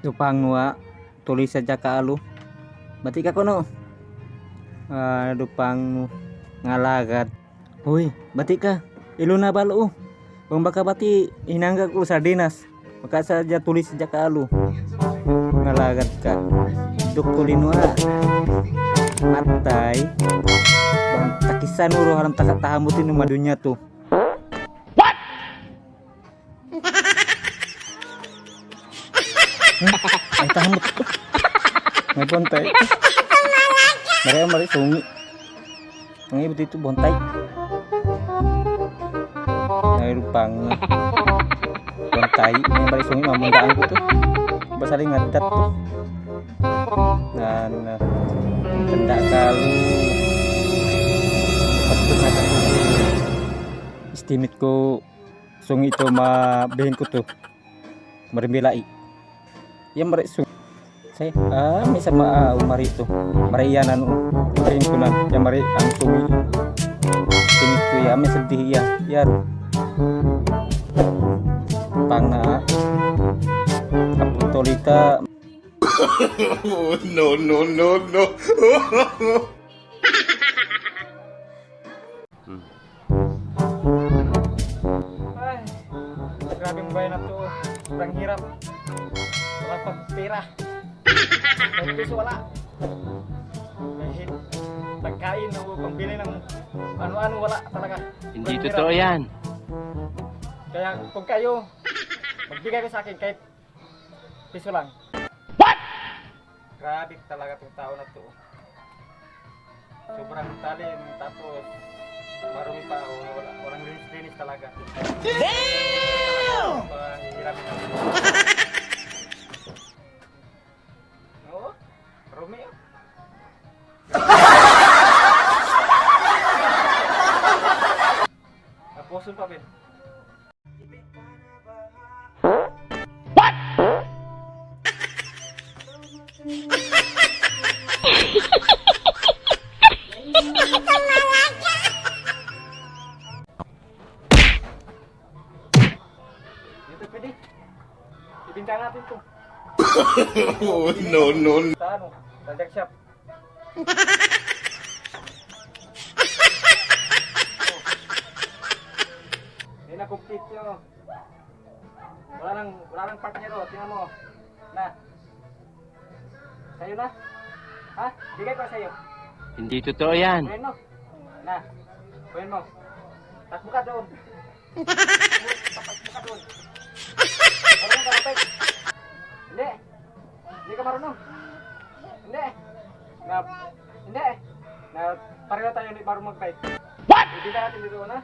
Tupang nuwa tulis saja ka alu. Batik ako no. Dupang ngalagat. Hoy, batik ka. Iluna balo. Kung baka bati hinangga ko sardinas. Maka saja tulis saja ka alu. Ngalagat ka. Dukulin nuwa. Matay. Bang takisan uro haram takat tahamutin ng madunya tuh. Ay tahamut tuh. May bontay. Mari sungi. Ang ibu itu bontay. Ay rupang bontay. Yang mari sungi mamundaan ko tuh. Basaling ngadat tuh. Dan benda kalu patut na istimit ko sungi itu mabihin ko tuh. Marimilai. Yang mari sungi. Saya misa umari itu marianan marin kunan yang mari ang sungi timit ko ya may sedih ya yar pang na kapitolita. No. Ay, grabe ang bayan na to. Sobrang hirap. Wala pang pera. May piso wala. Kahit pagkain o pambili ng ano-ano wala talaga. Hindi totoo yan. Kaya kung kayo, magbigay ko sa akin kahit piso lang. Grabe talaga itong tao na to. Sobrang talim, tapos marumi pa ako, walang linis talaga. Damn! Hihiramin ako. Oo, marumi yun. Naposun pa, Ben. Dito pwede. Ibintang natin to. No. Sa ano? Project shop. Hindi na complete yun. Wala nang partner o. Tingnan mo. Na. Sa'yo na? Ha? Bigay ko sa'yo. Hindi totoo yan. Kuhin mo. Na. Kuhin mo. Takbo ka doon. Takbo ka doon. Marunong ka kapit. Hindi. Hindi ka marunong. Hindi. Hindi. Pareho tayo hindi marunong mag-fight. What? Ibigay natin dito na.